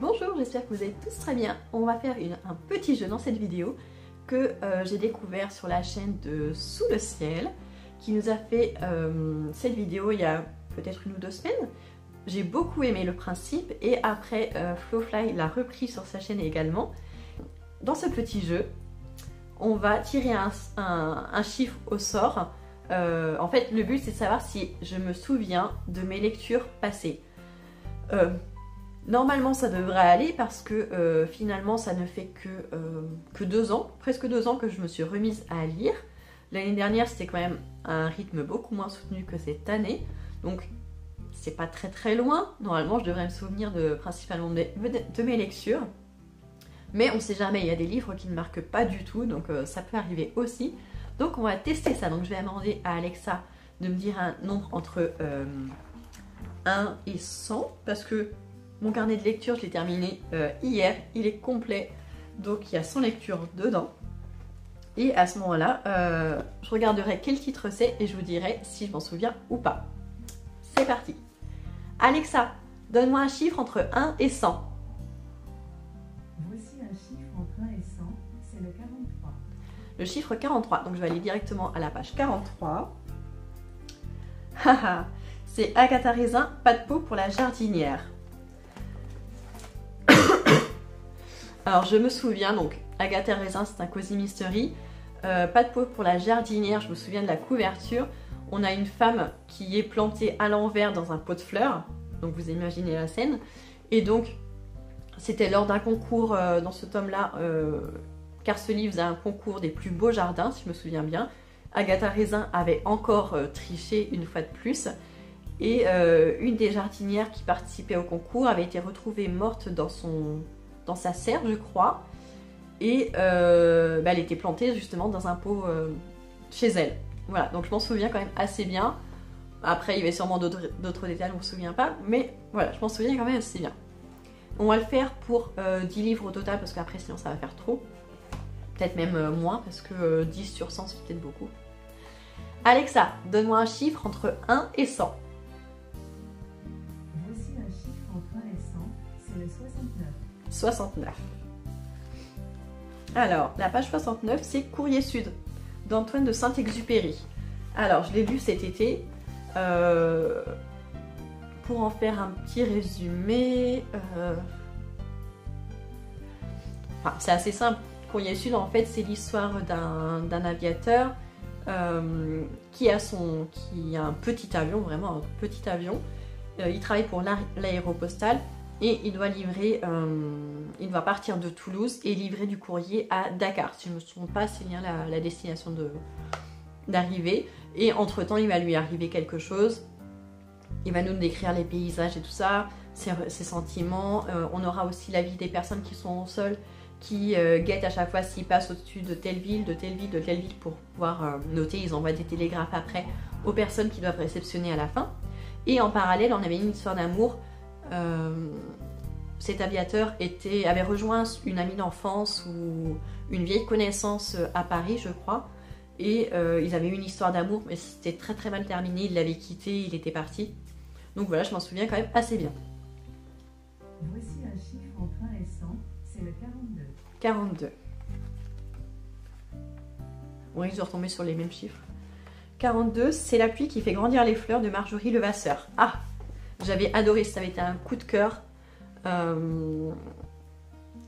Bonjour, j'espère que vous allez tous très bien. On va faire un petit jeu dans cette vidéo que j'ai découvert sur la chaîne de Sous le ciel, qui nous a fait cette vidéo il y a peut-être 1 ou 2 semaines. J'ai beaucoup aimé le principe et après Flowfly l'a repris sur sa chaîne également. Dans ce petit jeu, on va tirer un chiffre au sort. En fait, le but c'est de savoir si je me souviens de mes lectures passées. Normalement ça devrait aller parce que finalement ça ne fait que 2 ans, presque 2 ans que je me suis remise à lire. L'année dernière c'était quand même un rythme beaucoup moins soutenu que cette année, donc c'est pas très loin. Normalement je devrais me souvenir principalement de mes lectures, mais on sait jamais, il y a des livres qui ne marquent pas du tout, donc ça peut arriver aussi. Donc on va tester ça, donc je vais demander à Alexa de me dire un nombre entre 1 et 100, parce que mon carnet de lecture, je l'ai terminé hier, il est complet, donc il y a 100 lectures dedans. Et à ce moment-là, je regarderai quel titre c'est et je vous dirai si je m'en souviens ou pas. C'est parti. Alexa, donne-moi un chiffre entre 1 et 100. Voici un chiffre entre 1 et 100, c'est le 43. Le chiffre 43, donc je vais aller directement à la page 43. Haha, c'est Agatha Raisin, pas de peau pour la jardinière. Alors je me souviens, donc Agatha Raisin c'est un cosy mystery, pas de peau pour la jardinière, je me souviens de la couverture. On a une femme qui est plantée à l'envers dans un pot de fleurs, donc vous imaginez la scène. Et donc c'était lors d'un concours dans ce tome là, car ce livre faisait un concours des plus beaux jardins si je me souviens bien. Agatha Raisin avait encore triché une fois de plus. Et une des jardinières qui participait au concours avait été retrouvée morte dans sa serre, je crois. Et elle était plantée justement dans un pot chez elle. Voilà, donc je m'en souviens quand même assez bien. Après, il y avait sûrement d'autres détails, je ne me souviens pas. Mais voilà, je m'en souviens quand même assez bien. On va le faire pour 10 livres au total, parce qu'après sinon ça va faire trop. Peut-être même moins, parce que 10 sur 100 c'est peut-être beaucoup. Alexa, donne-moi un chiffre entre 1 et 100. Voici un chiffre entre 1 et 100, c'est le 69. 69. Alors, la page 69, c'est Courrier Sud, d'Antoine de Saint-Exupéry. Alors, je l'ai lu cet été. Pour en faire un petit résumé, c'est assez simple. Courrier Sud, en fait, c'est l'histoire d'un aviateur qui a un petit avion, vraiment un petit avion. Il travaille pour l'aéropostale. Et il doit partir de Toulouse et livrer du courrier à Dakar. Si je ne me trompe pas, c'est bien la destination d'arrivée. Et entre temps, il va lui arriver quelque chose. Il va nous décrire les paysages et tout ça, ses sentiments. On aura aussi la vie des personnes qui sont au sol, qui guettent à chaque fois s'ils passent au-dessus de telle ville, de telle ville, de telle ville pour pouvoir noter. Ils envoient des télégraphes après aux personnes qui doivent réceptionner à la fin. Et en parallèle, on avait une histoire d'amour. Cet aviateur avait rejoint une amie d'enfance ou une vieille connaissance à Paris, je crois, et ils avaient eu une histoire d'amour, mais c'était très mal terminé. Il l'avait quitté, il était parti. Donc voilà, je m'en souviens quand même assez bien. Voici un chiffre entre 1 et 100, c'est le 42. 42. On risque de retomber sur les mêmes chiffres. 42, c'est la pluie qui fait grandir les fleurs de Marjorie Levasseur. Ah! J'avais adoré, ça avait été un coup de cœur.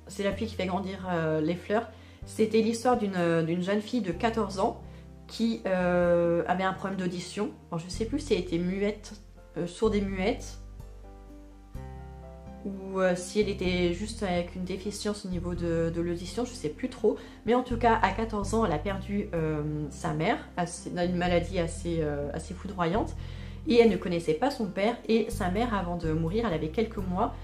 C'est la pluie qui fait grandir les fleurs. C'était l'histoire d'une jeune fille de 14 ans qui avait un problème d'audition. Je ne sais plus si elle était muette, sourde et muette, ou si elle était juste avec une déficience au niveau de l'audition, je ne sais plus trop. Mais en tout cas, à 14 ans, elle a perdu sa mère, dans une maladie assez foudroyante. Et elle ne connaissait pas son père, et sa mère, avant de mourir, elle avait quelques mois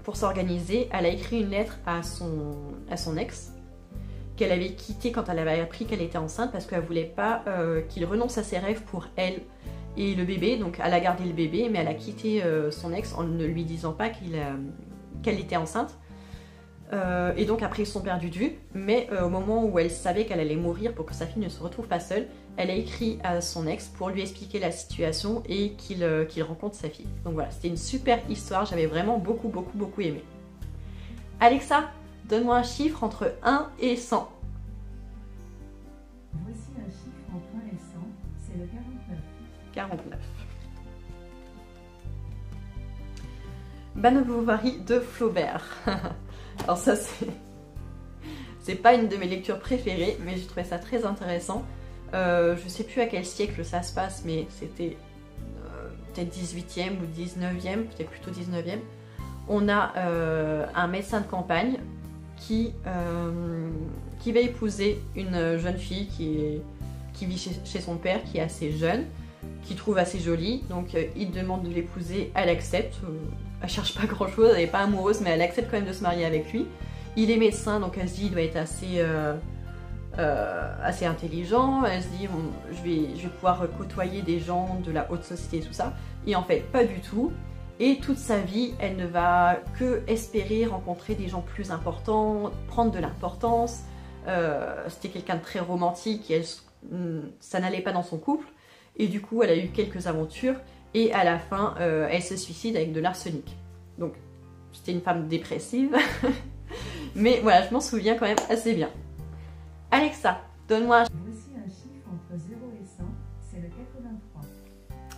pour s'organiser. Elle a écrit une lettre à son ex, qu'elle avait quitté quand elle avait appris qu'elle était enceinte, parce qu'elle ne voulait pas qu'il renonce à ses rêves pour elle et le bébé. Donc elle a gardé le bébé, mais elle a quitté son ex en ne lui disant pas qu'elle était enceinte. Et donc après ils se sont perdus de vue, mais au moment où elle savait qu'elle allait mourir, pour que sa fille ne se retrouve pas seule, elle a écrit à son ex pour lui expliquer la situation et qu'il rencontre sa fille. Donc voilà, c'était une super histoire, j'avais vraiment beaucoup aimé. Alexa, donne-moi un chiffre entre 1 et 100. Voici un chiffre entre 1 et 100, c'est le 49. 49. Madame Bovary de Flaubert. Alors ça c'est pas une de mes lectures préférées, mais j'ai trouvé ça très intéressant. Je sais plus à quel siècle ça se passe, mais c'était peut-être 18e ou 19e, peut-être plutôt 19e. On a un médecin de campagne qui va épouser une jeune fille qui vit chez son père, qui est assez jeune, qui trouve assez jolie. Donc il demande de l'épouser, elle accepte. Elle cherche pas grand chose, elle n'est pas amoureuse, mais elle accepte quand même de se marier avec lui. Il est médecin, donc elle se dit il doit être assez intelligent. Elle se dit bon, je vais pouvoir côtoyer des gens de la haute société et tout ça. Et en fait, pas du tout. Et toute sa vie, elle ne va que espérer rencontrer des gens plus importants, prendre de l'importance. C'était quelqu'un de très romantique et ça n'allait pas dans son couple. Et du coup, elle a eu quelques aventures. Et à la fin, elle se suicide avec de l'arsenic. Donc, c'était une femme dépressive. Mais voilà, je m'en souviens quand même assez bien. Alexa, donne-moi un... Voici un chiffre entre 0 et 100, c'est le 83.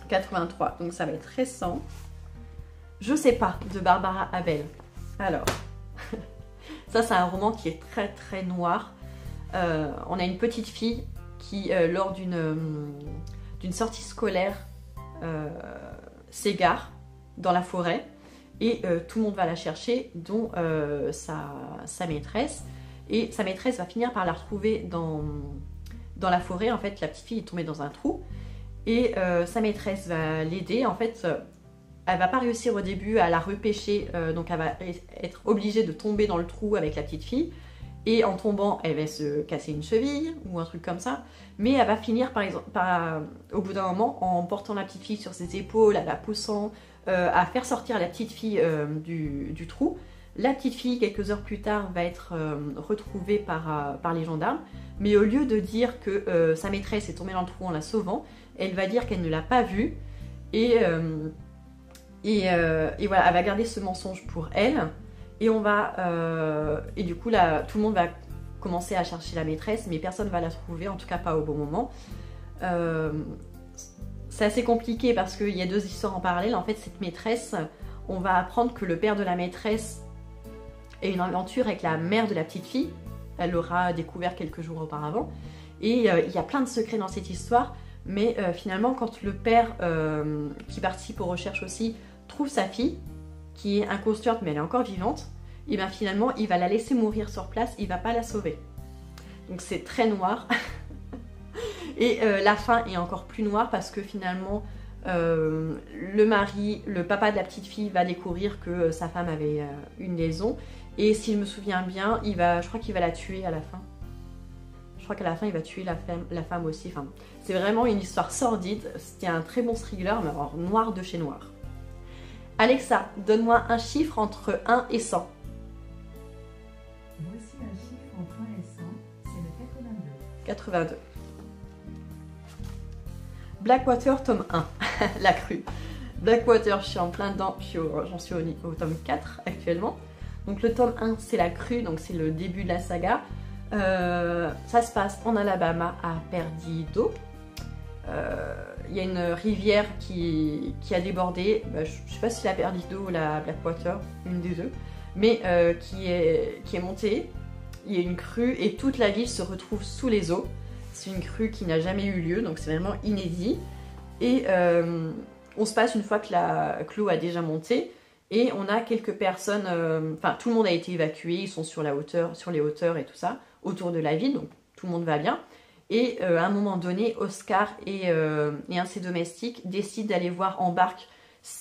83, donc ça va être récent. Je sais pas, de Barbara Abel. Alors, ça c'est un roman qui est très noir. On a une petite fille qui, lors d'une sortie scolaire, s'égare dans la forêt et tout le monde va la chercher, dont sa maîtresse. Et sa maîtresse va finir par la retrouver dans la forêt. En fait, la petite fille est tombée dans un trou et sa maîtresse va l'aider. En fait, elle va pas réussir au début à la repêcher, donc elle va être obligée de tomber dans le trou avec la petite fille. Et en tombant, elle va se casser une cheville ou un truc comme ça. Mais elle va finir au bout d'un moment en portant la petite fille sur ses épaules, à la poussant, à faire sortir la petite fille du trou. La petite fille, quelques heures plus tard, va être retrouvée par les gendarmes. Mais au lieu de dire que sa maîtresse est tombée dans le trou en la sauvant, elle va dire qu'elle ne l'a pas vue. Et voilà, elle va garder ce mensonge pour elle. Et et du coup, là, tout le monde va commencer à chercher la maîtresse, mais personne ne va la trouver, en tout cas pas au bon moment. C'est assez compliqué parce qu'il y a deux histoires en parallèle. En fait, cette maîtresse, on va apprendre que le père de la maîtresse a une aventure avec la mère de la petite fille. Elle l'aura découvert quelques jours auparavant. Et il y a plein de secrets dans cette histoire. Mais finalement, quand le père, qui participe aux recherches aussi, trouve sa fille, qui est inconsciente mais elle est encore vivante, et bien finalement il va la laisser mourir sur place, il va pas la sauver. Donc c'est très noir. Et la fin est encore plus noire parce que finalement le papa de la petite fille va découvrir que sa femme avait une liaison, et s'il me souviens bien, je crois qu'il va la tuer à la fin. Je crois qu'à la fin il va tuer la femme aussi. Enfin, c'est vraiment une histoire sordide. C'était un très bon thriller, mais alors noir de chez noir. Alexa, donne-moi un chiffre entre 1 et 100. Voici un chiffre entre 1 et 100, c'est le 82. 82. Blackwater, tome 1, la crue. Blackwater, je suis en plein dedans, j'en suis au tome 4 actuellement. Donc le tome 1, c'est la crue, donc c'est le début de la saga. Ça se passe en Alabama, à Perdido. Il y a une rivière qui a débordé, je ne sais pas si la Perdido ou la Blackwater, une des deux, mais qui est montée. Il y a une crue et toute la ville se retrouve sous les eaux. C'est une crue qui n'a jamais eu lieu, donc c'est vraiment inédit. Et on se passe une fois que l'eau a déjà monté, et on a quelques personnes, enfin tout le monde a été évacué, ils sont sur les hauteurs et tout ça, autour de la ville, donc tout le monde va bien. Et à un moment donné, Oscar et un de ses domestiques décident d'aller voir en barque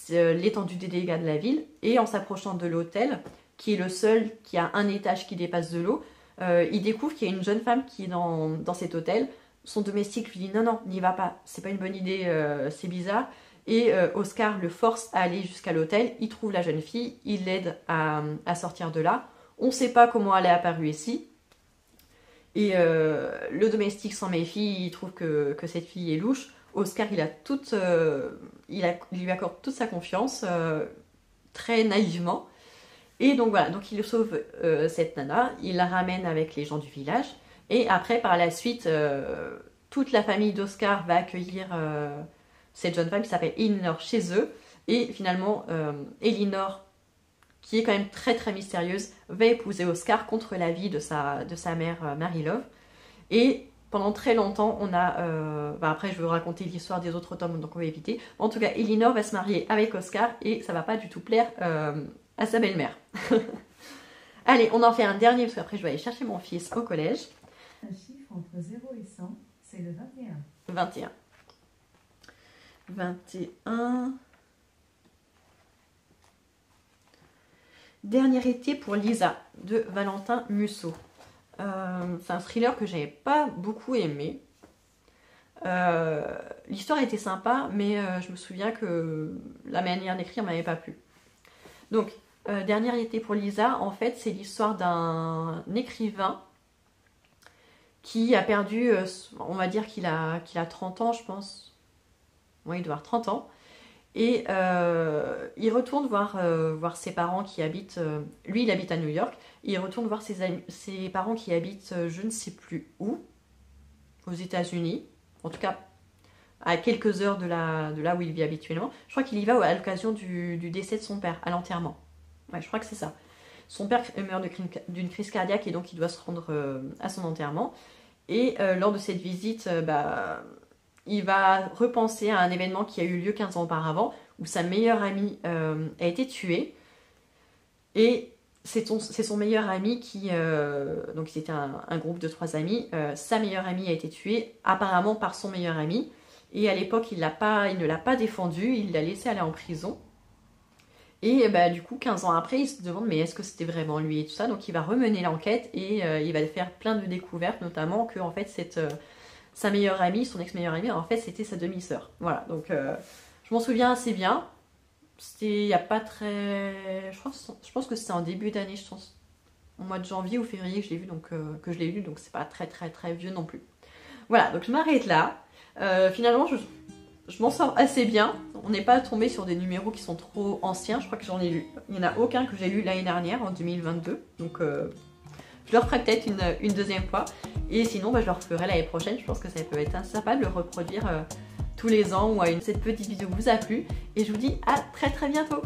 l'étendue des dégâts de la ville. Et en s'approchant de l'hôtel, qui est le seul qui a un étage qui dépasse de l'eau, ils découvrent qu'il y a une jeune femme qui est dans cet hôtel. Son domestique lui dit non, n'y va pas, c'est pas une bonne idée, c'est bizarre. Et Oscar le force à aller jusqu'à l'hôtel. Il trouve la jeune fille, il l'aide à sortir de là. On ne sait pas comment elle est apparue ici. Et le domestique s'en méfie, il trouve que cette fille est louche. Oscar, il lui accorde toute sa confiance, très naïvement. Et donc voilà, donc il sauve cette nana, il la ramène avec les gens du village. Et après, par la suite, toute la famille d'Oscar va accueillir cette jeune femme qui s'appelle Elinor chez eux. Et finalement, Elinor, qui est quand même très très mystérieuse, va épouser Oscar contre l'avis de sa mère Mary Love. Et pendant très longtemps, on a... après, je vais vous raconter l'histoire des autres tomes, donc on va éviter. En tout cas, Elinor va se marier avec Oscar et ça va pas du tout plaire à sa belle-mère. Allez, on en fait un dernier parce qu'après je vais aller chercher mon fils au collège. Un chiffre entre 0 et 100, c'est le 21. 21. 21. Dernier été pour Lisa de Valentin Musso. C'est un thriller que j'avais pas beaucoup aimé. L'histoire était sympa, mais je me souviens que la manière d'écrire m'avait pas plu. Donc, Dernier été pour Lisa, en fait, c'est l'histoire d'un écrivain qui a perdu, on va dire qu'il a 30 ans, je pense. Oui, il doit avoir 30 ans. Et il retourne voir ses parents qui habitent... lui, il habite à New York. Il retourne voir ses parents qui habitent je ne sais plus où, aux États-Unis. En tout cas, à quelques heures de là où il vit habituellement. Je crois qu'il y va à l'occasion du décès de son père, à l'enterrement. Ouais, je crois que c'est ça. Son père meurt d'une crise cardiaque et donc il doit se rendre à son enterrement. Et lors de cette visite, il va repenser à un événement qui a eu lieu 15 ans auparavant, où sa meilleure amie a été tuée. Et c'est son meilleur ami qui... donc c'était un groupe de 3 amis. Sa meilleure amie a été tuée, apparemment par son meilleur ami. Et à l'époque, il ne l'a pas défendue, il l'a laissé aller en prison. Et du coup, 15 ans après, il se demande mais est-ce que c'était vraiment lui et tout ça. Donc il va remener l'enquête et il va faire plein de découvertes, notamment que en fait, sa meilleure amie, son ex-meilleure amie, en fait, c'était sa demi-sœur. Voilà, donc je m'en souviens assez bien. C'était il n'y a pas très... Je pense que c'était en début d'année, je pense. Au mois de janvier ou février que je l'ai vu, donc que je l'ai lu, donc c'est pas très très très vieux non plus. Voilà, donc je m'arrête là. Finalement, je m'en sors assez bien. On n'est pas tombé sur des numéros qui sont trop anciens. Je crois que j'en ai lu. Il n'y en a aucun que j'ai lu l'année dernière, en 2022. Donc je le referai peut-être une deuxième fois. Et sinon, je le referai l'année prochaine. Je pense que ça peut être sympa de le reproduire tous les ans ou cette petite vidéo vous a plu. Et je vous dis à très très bientôt.